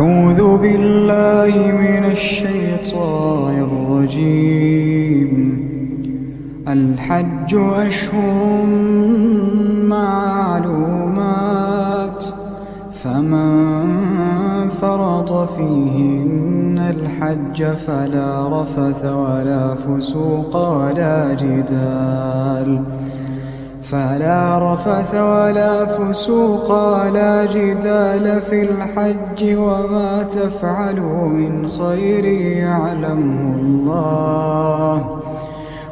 أعوذ بالله من الشيطان الرجيم. الحج أشهر معلومات، فمن فرض فيهن الحج فلا رفث ولا فسوق ولا جدال في الحج، وما تفعلوا من خير يعلمه الله،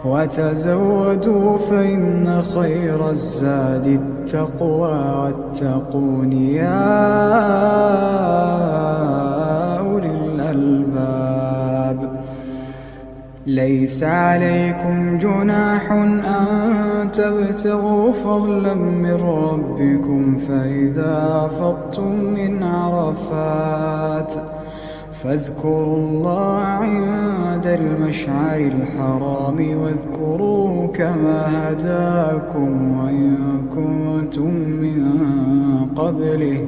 وتزودوا فإن خير الزاد التقوى، واتقون يا أولي الألباب. ليس عليكم جناح أن تبتغوا فضلا من ربكم، فإذا أفضتم من عرفات فاذكروا الله عند المشعر الحرام، واذكروه كما هداكم، وإن كنتم من قبله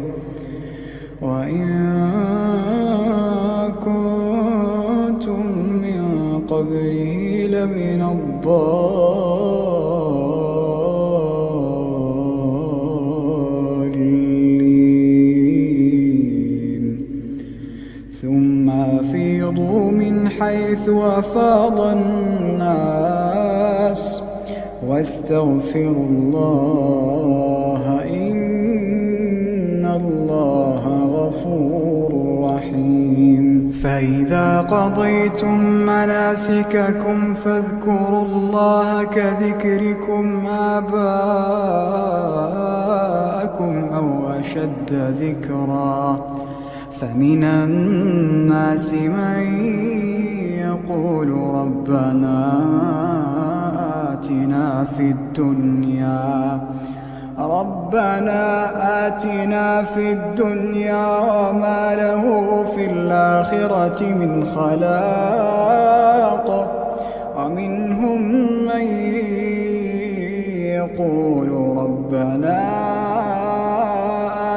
لمن الضالين. ثم أفيضوا من حيث أفاض الناس، واستغفروا الله، إن الله غفور رحيم. فإذا قضيتم مناسككم فاذكروا الله كذكركم آباءكم أو أشد ذكرا، فمن الناس من يقول ربنا آتنا في الدنيا وما له في الآخرة من خلاق، ومنهم من يقول ربنا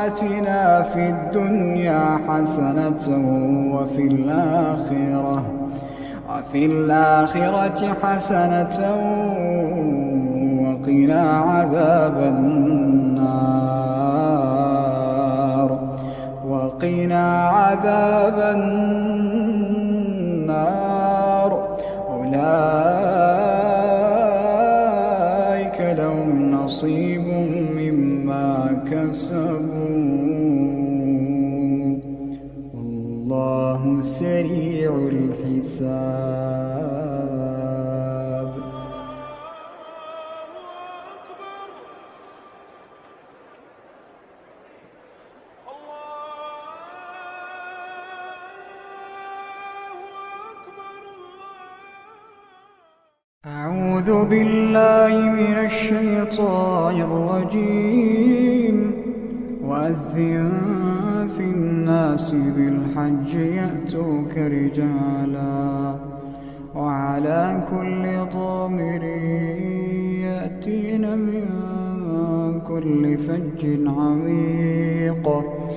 آتنا في الدنيا حسنة وفي الآخرة حسنة وقنا عذاب النار. أولئك لهم نصيب مما كسبوا، والله سريع الحساب. أعوذ بالله من الشيطان الرجيم. وأذن في الناس بالحج يأتوك رجالا، وعلى كل ضامر يأتين من كل فج عميق،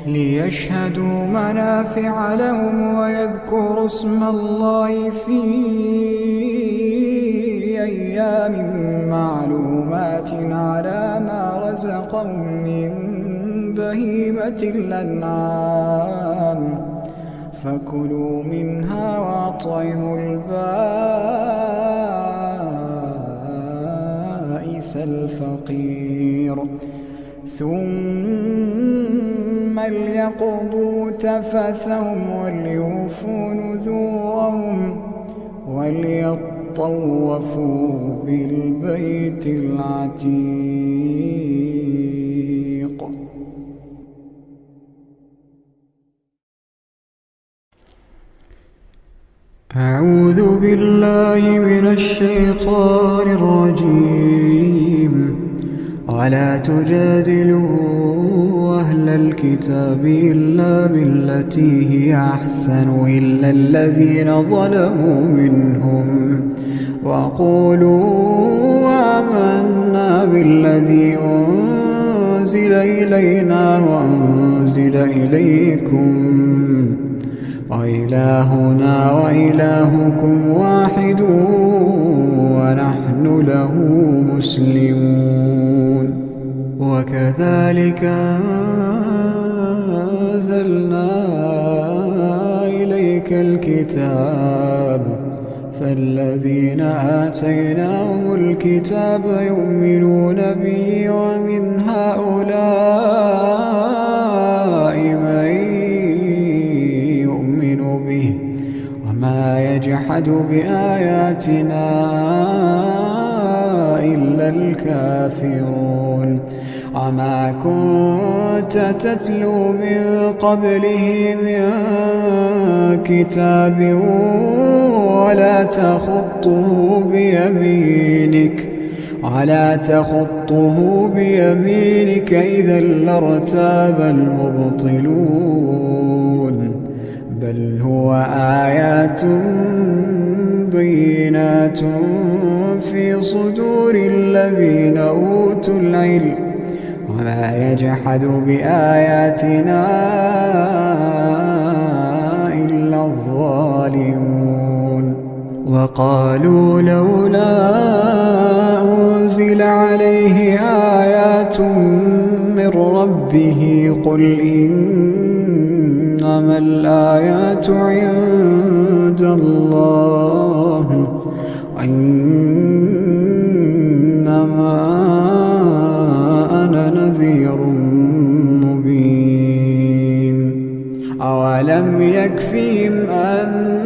ليشهدوا منافع لهم ويذكروا اسم الله في أيام معلومات على ما رزقهم من بهيمة الأنعام، فكلوا منها وأطعموا البائس الفقير، ثم ليقضوا تفثهم وليوفوا نذورهم، وليطوفوا بالبيت العتيق. أعوذ بالله من الشيطان الرجيم. ولا تجادلوا أهل الكتاب إلا بالتي هي أحسن، إلا الذين ظلموا منهم، وقولوا آمنا بالذي أنزل إلينا وأنزل إليكم وإلهنا وإلهكم واحد ونحن له مسلمون. وكذلك أنزلنا إليك الكتاب فالذين آتيناهم الكتاب يؤمنون به ومن هؤلاء من يؤمن به وما يجحد بآياتنا إلا الكافرون. وما كنت تتلو من قبله من كتاب ولا تخطه بيمينك إذا لارتاب المبطلون. بل هو آيات بينات في صدور الذين أوتوا العلم وما يجحد بآياتنا إلا الظالمون. وقالوا لولا أنزل عليه آيات من ربه قل إنما الآيات عند الله وإنما أنا نذير مبين. أولم يكفهم أنا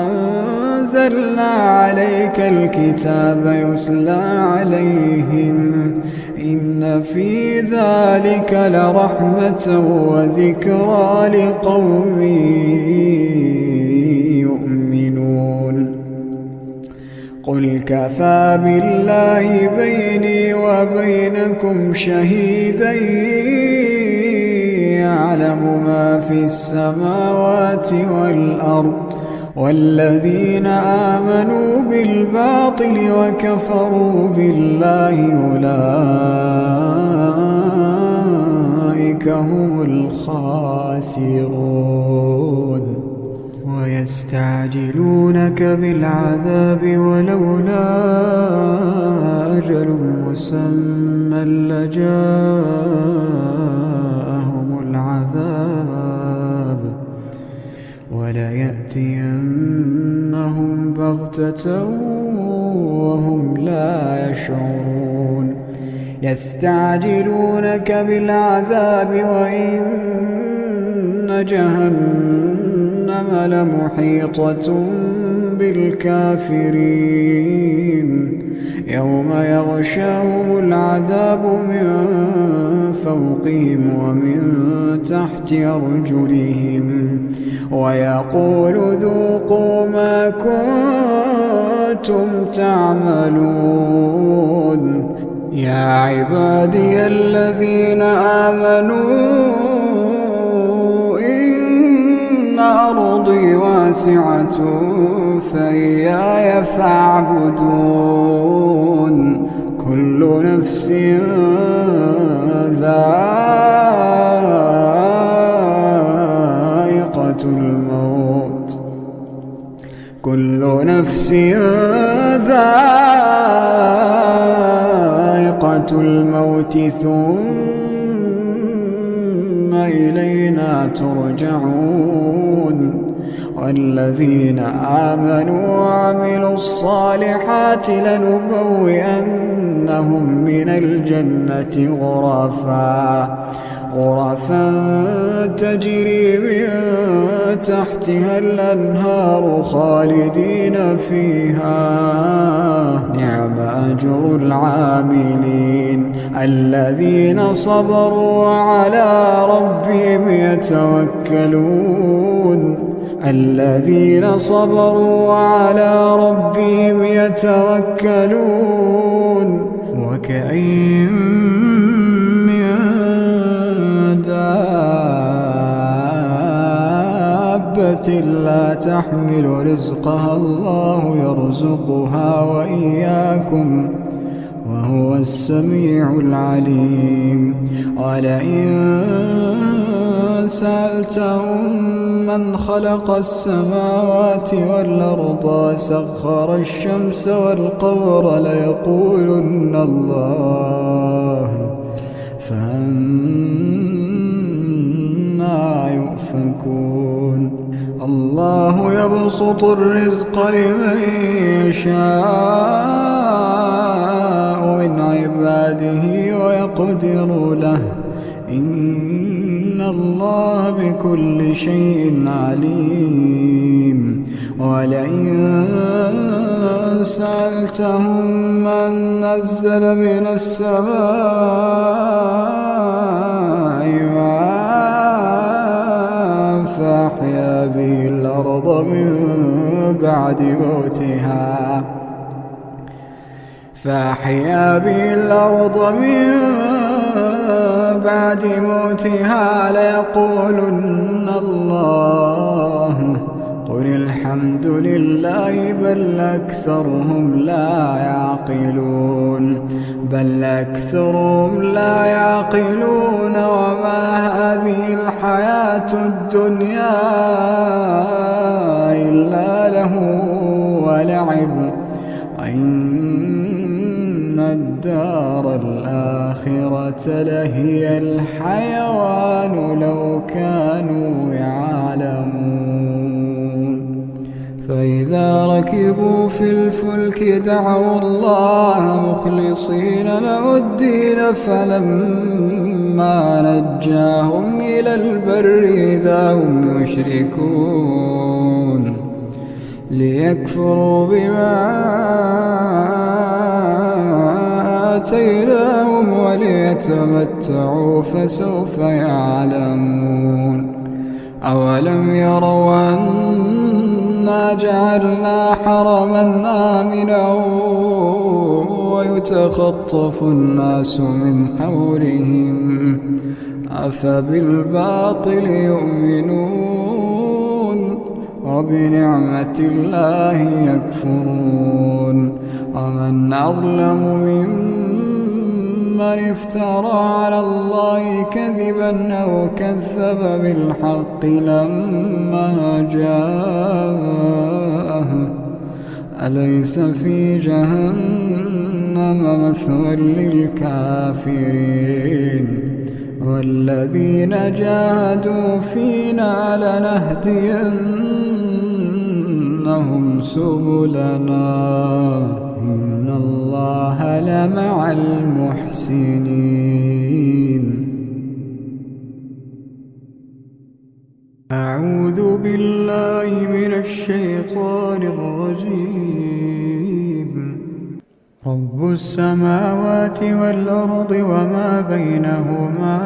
أنزلنا عليك الكتاب يتلى عليهم إن في ذلك لرحمة وذكرى لقوم يؤمنون. قل كفى بالله بيني وبينكم شهيدا يعلم ما في السماوات والأرض والذين آمنوا بالباطل وكفروا بالله أولئك هم الخاسرون. ويستعجلونك بالعذاب ولولا أجل مسمى لجاءهم العذاب وليأتينهم بغتة وهم لا يشعرون. يستعجلونك بالعذاب وإن جهنم لمحيطة بالكافرين يوم يغشاهم العذاب من فوقهم ومن تحت أرجلهم ويقول ذوقوا ما كنتم تعملون. يا عبادي الذين آمنوا إن أرضي واسعة فإياي فاعبدون. كل نفس ذائقة الموت كل نفس ذائقة الموت ثم إلينا ترجعون. والذين آمنوا وعملوا الصالحات لنبوئنهم من الجنة غرفا تجري من تحتها الأنهار خالدين فيها نعم أجر العاملين الذين صبروا وعلى ربهم يتوكلون. وكأين من دابة لا تحمل رزقها الله يرزقها وإياكم وهو السميع العليم. ولئن سألتهم من خلق السماوات والأرض وسخر الشمس والقمر ليقولن الله فأنى يؤفكون الله يبسط الرزق لمن يشاء من عباده ويقدر له إن الله بكل شيء عليم ولئن سألتهم من نزل من السماء ماء فأحيا به الأرض من بعد موتها ليقولن الله قل الحمد لله بل أكثرهم لا يعقلون وما هذه الحياة الدنيا إلا له ولعب وإن الدار الآخرة لهي الحيوان لو كانوا يعلمون فإذا ركبوا في الفلك دعوا الله مخلصين له الدين فلما نجاهم إلى البر إذا هم يشركون ليكفروا بما آتيناهم وليتمتعوا فسوف يعلمون أولم يروا أنا جعلنا حرما آمنا ويتخطف الناس من حولهم أفبالباطل يؤمنون وبنعمة الله يكفرون ومن أظلم ممن افترى على الله كذبا أو كذب بالحق لما جاءه أليس في جهنم مثوى للكافرين والذين جاهدوا فينا لنهدينهم سبلنا إن الله لمع المحسنين. أعوذ بالله من الشيطان الرجيم. رب السماوات والأرض وما بينهما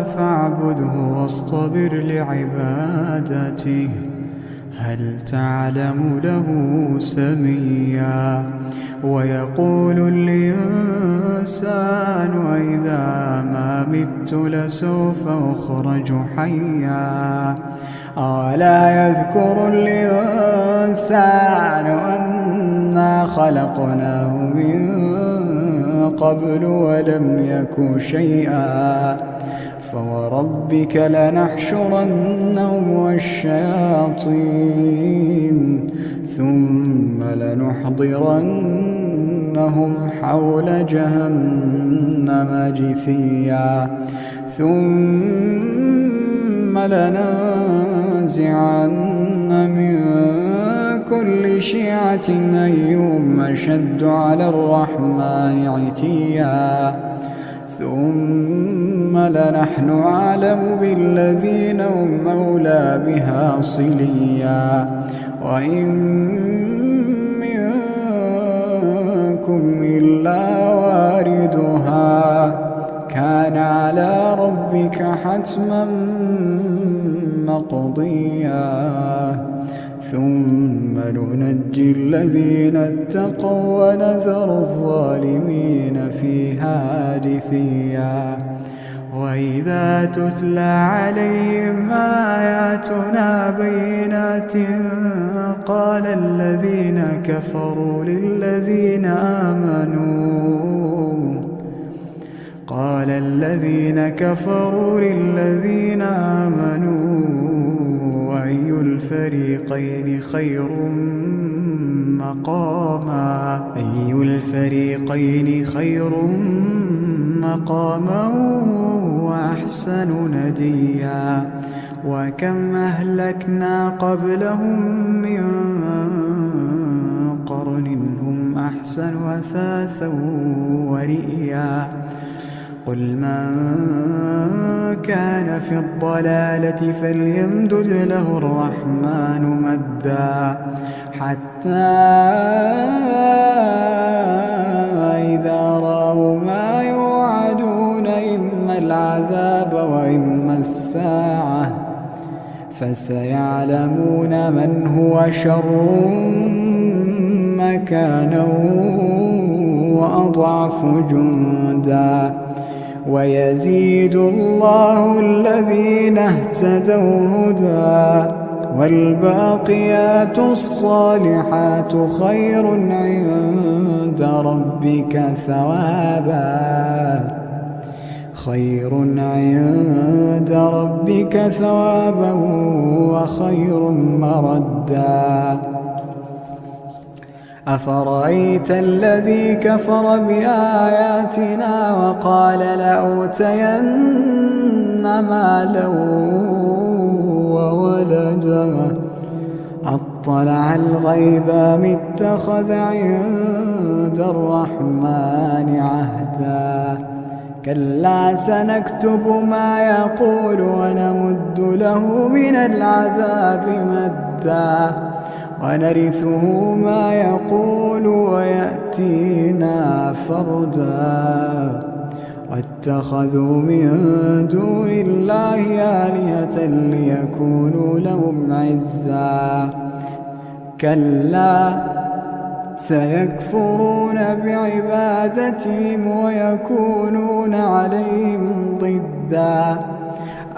فاعبده واصطبر لعبادته هل تعلم له سميا ويقول الإنسان وإذا ما مت لسوف أخرج حيا أولا يذكر الإنسان أنا خلقناه من قبل ولم يك شيئا فوربك لنحشرنهم والشياطين ثم لنحضرنهم حول جهنم جثيا ثم لننزعن من كل شيعة أيهم أشد على الرحمن عتيا ثم لنحن أعلم بالذين هم أولى بها صليا وإن منكم إلا واردها كان على ربك حتما مقضيا ثم ننجي الذين اتقوا ونذر الظالمين فيها جثيا وإذا تتلى عليهم آياتنا بينات قال الذين كفروا قال الذين كفروا للذين آمنوا أي الفريقين خير مقاما وأحسن نديا وكم أهلكنا قبلهم من قرن هم أحسن أثاثا ورئيا قل من كان في الضلالة فليمدد له الرحمن مدا حتى إذا رأوا ما يوعدون إما العذاب وإما الساعة فسيعلمون من هو شر مكانا وأضعف جندا ويزيد الله الذين اهتدوا هدى والباقيات الصالحات خير عند ربك ثوابا وخير مردا أفرأيت الذي كفر بآياتنا وقال لأوتين مالا وولدا أطلع الغيب أم اتخذ عند الرحمن عهدا كلا سنكتب ما يقول ونمد له من العذاب مدا ونرثه ما يقول ويأتينا فردا واتخذوا من دون الله آلهة ليكونوا لهم عزا كلا سيكفرون بعبادتهم ويكونون عليهم ضدا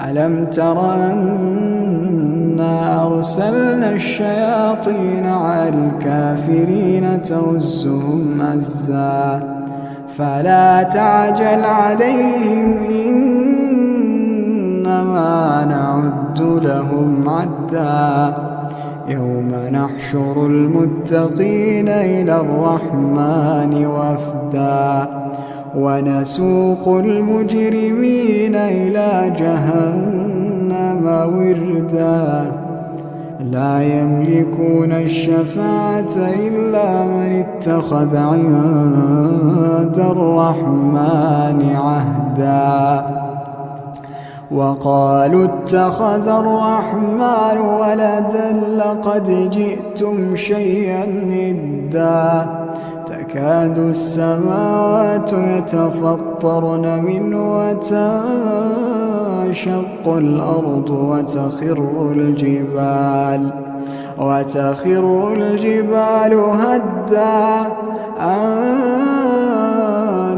ألم تر أنا أرسلنا الشياطين على الكافرين تؤزهم أزا فلا تعجل عليهم إنما نعد لهم عدا يوم نحشر المتقين إلى الرحمن وفدا ونسوق المجرمين إلى جهنم وردا لا يملكون الشفاعة إلا من اتخذ عند الرحمن عهدا وقالوا اتخذ الرحمن ولدا لقد جئتم شيئا إدا تكاد السماوات يتفطرن منه وتنشق الأرض وتخر الجبال هدا أن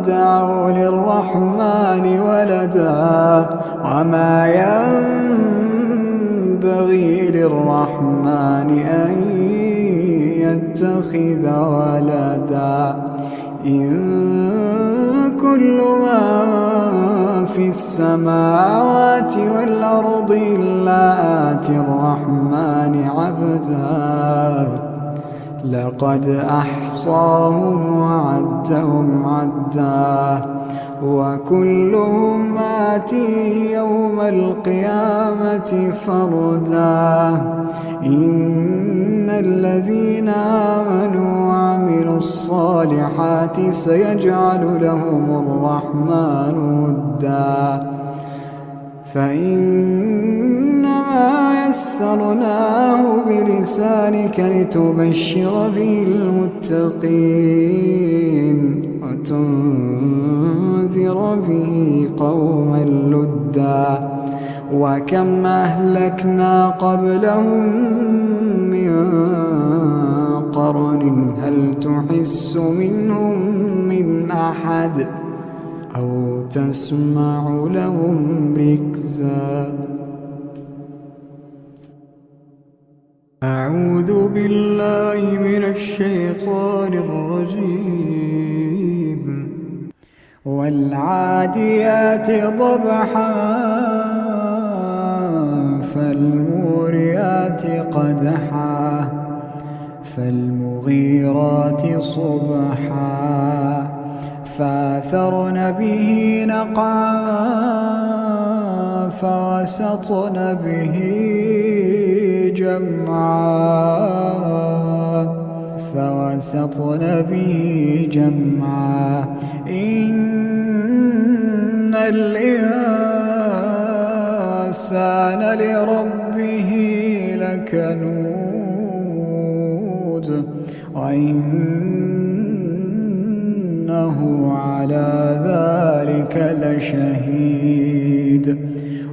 دعوا للرحمن ولدا وما ينبغي للرحمن أن يتخذ ولدا إن كل من في السماوات والأرض إلا آتي الرحمن عبدا لقد أحصاهم وعدهم عدا وكلهم آتيه يوم القيامة فردا إن الذين آمنوا وعملوا الصالحات سيجعل لهم الرحمن ودا فإنما يسرناه بلسانك لتبشر به المتقين وتنذر به قوما لدا وكم أهلكنا قبلهم من قرن هل تحس منهم من أحد أو تسمع لهم ركزا أعوذ بالله من الشيطان الرجيم والعاديات ضبحا فالموريات قدحا فالمغيرات صبحا فأثرن به نقعا فوسطن به جمعا إن الإنسان لربه لكنود وإنه على ذلك لشهيد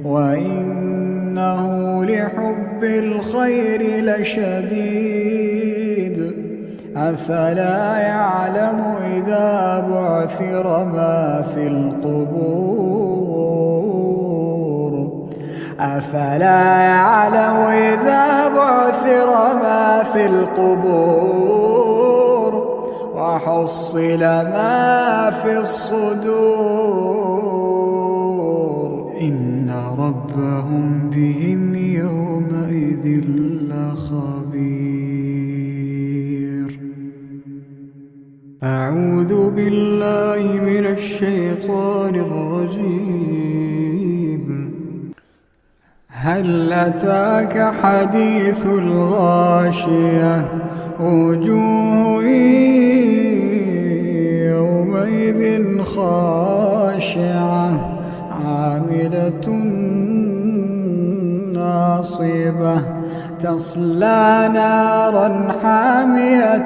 وإنه لحب الخير لشديد أفلا يعلم إذا بعثر ما في القبور أفلا يعلم إذا بعثر ما في القبور وحصل ما في الصدور إن ربهم بهم يومئذ لخبير. أعوذ بالله من الشيطان الرجيم. هل أتاك حديث الغاشية وجوه يومئذ خاشعة عاملة ناصبة تصلى نارا حامية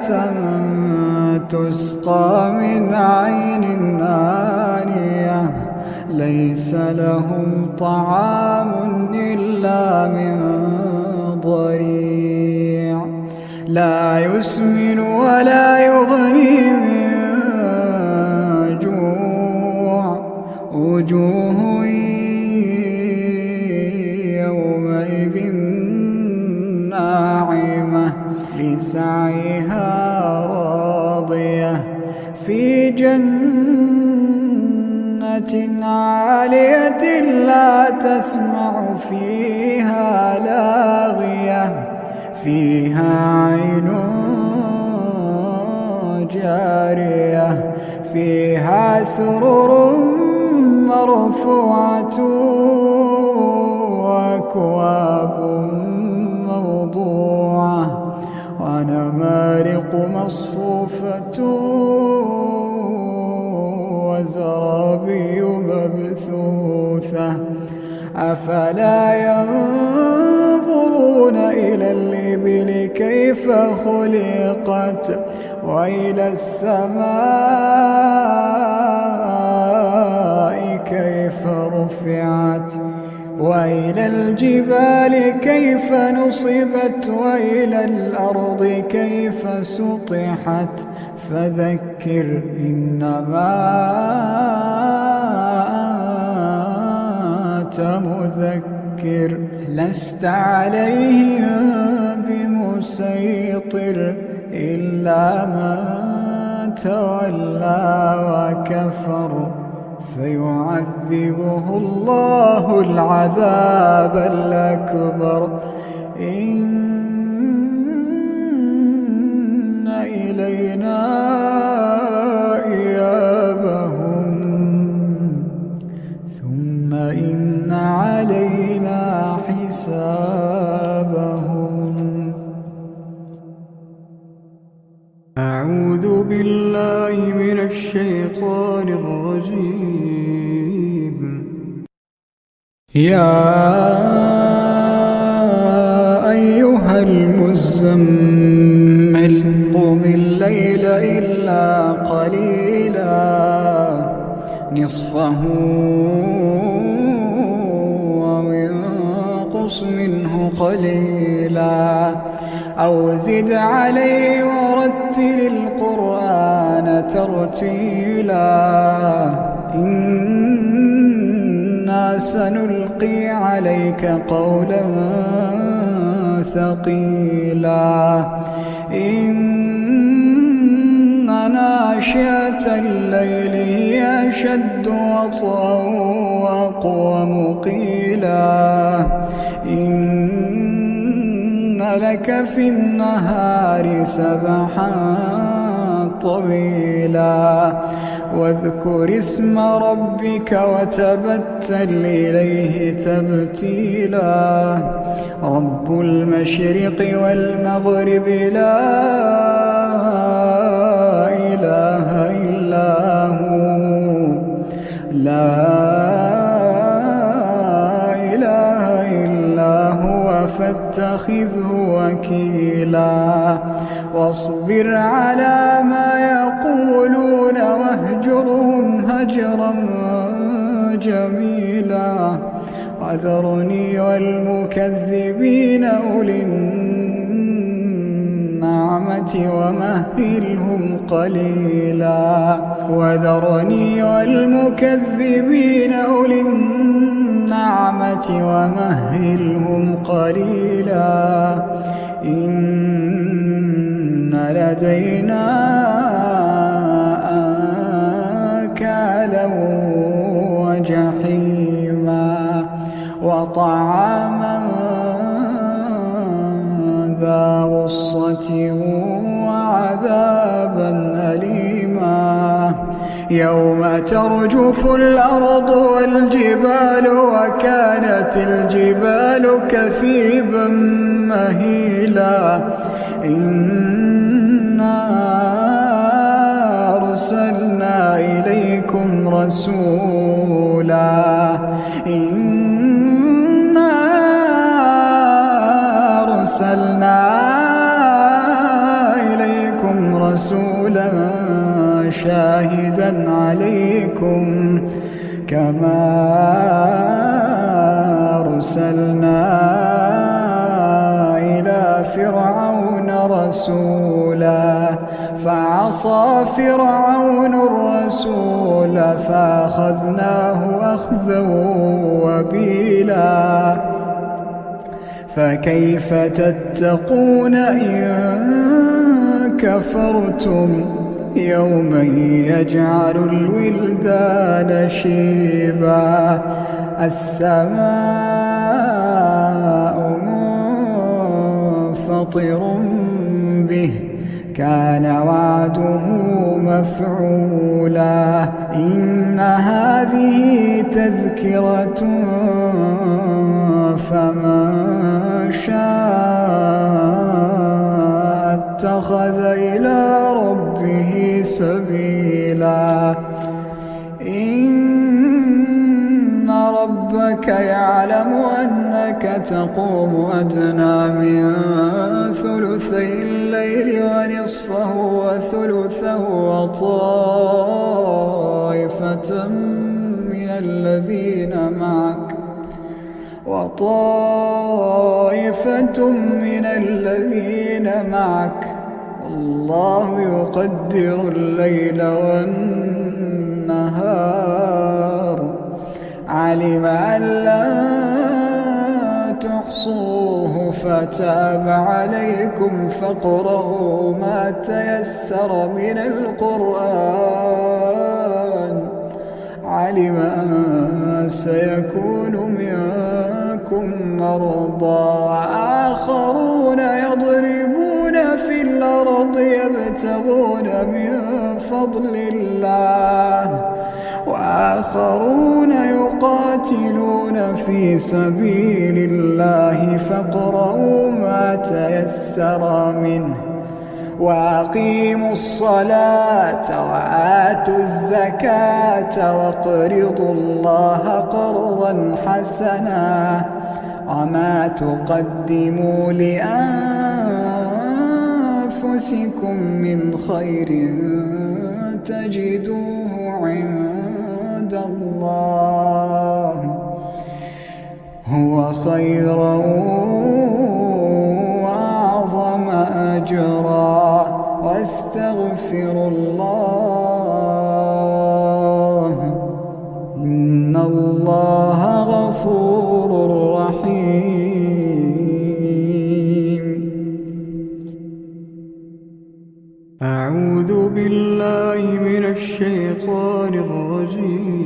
تسقى من عين آنية ليس لهم طعام إلا من ضريع لا يسمن ولا يغني من جوع وجوه يومئذ ناعمة لسعيها راضية في جنة عالية لا تسمع فيها لاغية فيها عين جارية فيها سرر مرفوعة وأكواب موضوعة ونمارق مصفوفة وزرابي مبثوثة أفلا ينظرون إلى الإبل كيف خلقت وإلى السماء كيف رفعت وإلى الجبال كيف نصبت وإلى الأرض كيف سطحت فذكر إنما أنت مذكر لست عليهم بمسيطر إلا من تولى وكفر فيعذبه الله العذاب الأكبر إن إلينا إيابهم ثم إن علينا حسابهم. أعوذ بالله من الشيطان الرجيم. يا أيها المزمل قم الليل إلا قليلا نصفه وانقص منه قليلا أو زد عليه ورتل القرآن ترتيلا إنا سنلقي عليك قولا ثقيلا إن ناشئة الليل هي أشد وطئا وأقوم قيلا إن لك في النهار سبحا طويلا واذكر اسم ربك وتبتل إليه تبتيلا رب المشرق والمغرب لا إله إلا هو فاتخذه وكيلا واصبر على ما يقولون واهجرهم هجرا جميلا وذرني والمكذبين أولي النعمة ومهلهم قليلا وذرني والمكذبين أولي النعمة ومهلهم قليلا إن لدينا أنكالا وجحيما وطعاما ذا غصة وعذابا أليما يوم ترجف الأرض والجبال وكانت الجبال كثيبا مهيلا إنا أرسلنا إليكم رسولا رسولا شاهدا عليكم كما أرسلنا إلى فرعون رسولا فعصى فرعون الرسول فأخذناه أخذا وبيلا فكيف تتقون إن كفرتم يوما يجعل الولدان شيبا السماء منفطر به كان وعده مفعولا إن هذه تذكرة فمن شاء اتخذ إلى ربه سبيلا إن ربك يعلم أنك تقوم أدنى من ثلثي الليل ونصفه وثلثه وطائفة من الذين معك الله يقدر الليل والنهار علم أن لا تحصوه فتاب عليكم فاقرؤوا ما تيسر من القرآن علم أن سيكون منكم مرضى وآخرون يضربون في الأرض يبتغون من فضل الله وآخرون يقاتلون في سبيل الله فاقرؤوا ما تيسر منه وأقيموا الصلاة وآتوا الزكاة واقرضوا الله قرضا حسنا وما تقدموا لأنفسكم من خير تجدوه عند الله هو خيرا وأعظم أجرا واستغفروا الله إن الله غفور رحيم أعوذ بالله من الشيطان الرجيم.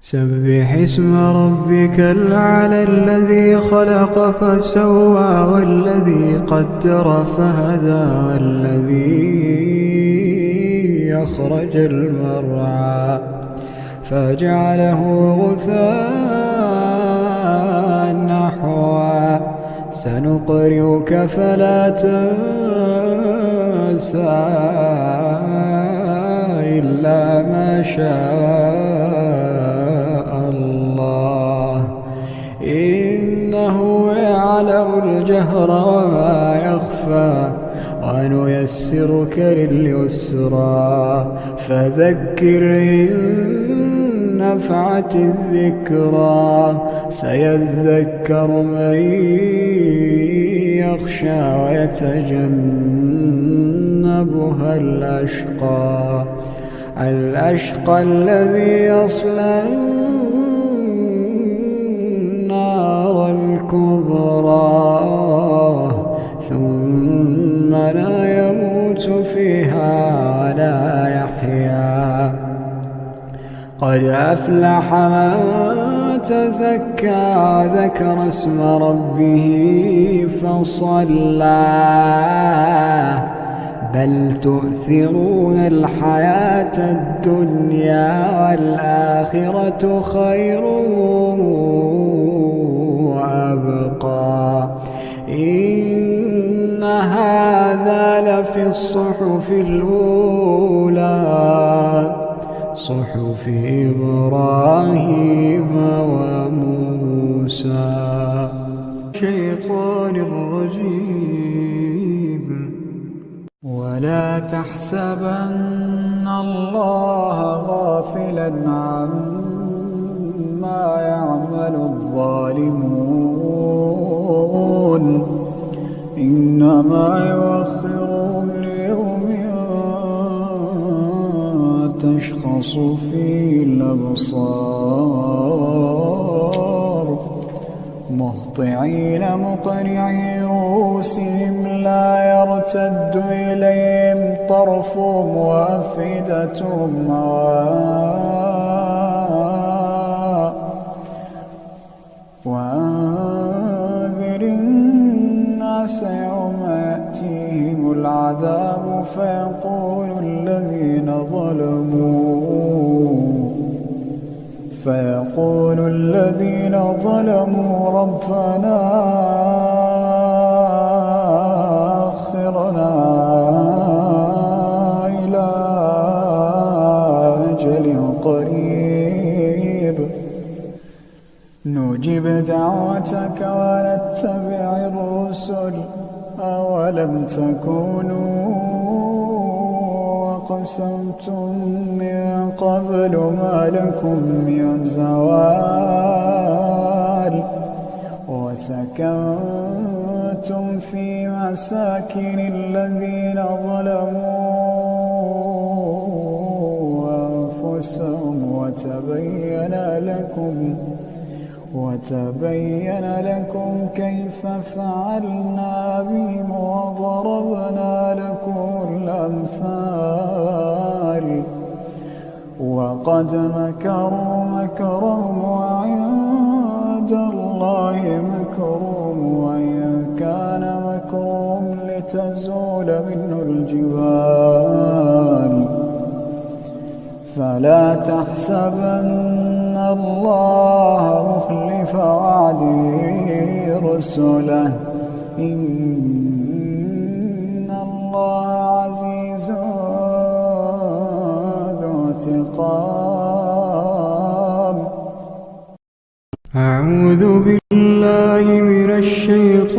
سبح اسم ربك الأعلى الذي خلق فسوى والذي قدر فهدى والذي أخرج المرعى فجعله غثاء نحوا سنقرئك فلا تنسى إلا ما شاء الله إنه يعلم الجهر وما يخفى ونيسرك لليسرى فذكر إن نفعت الذكرى سيذكر من يخشى ويتجنبها الأشقى الذي يصلى النار الكبرى ثم لا يموت فيها ولا يحيا قد أفلح من تزكى وذكر اسم ربه فصلى بل تؤثرون الحياة الدنيا والآخرة خير وأبقى إن هذا لفي الصحف الأولى صحف إبراهيم وموسى. الشيطان الرجيم. ولا تحسبن الله غافلا عما يعمل الظالمون إنما يؤخرهم ليوم تشخص فيه الأبصار مهطعين مقنعي رؤوسهم لا يرتد إليهم طرفهم وأفئدتهم هواء وأنذر الناس يوم يأتيهم العذاب فيقول الذين ظلموا ربنا أخرنا إلى أجل قريب نجب دعوتك ونتبع الرسل أولم تكونوا أقسمتم من قبل ما لكم من زوال وسكنتم في مساكن الذين ظلموا أنفسهم وتبين لكم كيف فعلنا بهم وضربنا لكم الأمثال وقد مكروا مكرهم وعند الله مكرهم وإن كان مكرهم لتزول منه الجبال فلا تحسبن الله مخلف وعده رسله إن الله عزيز ذو انتقام. أعوذ بالله من الشيطان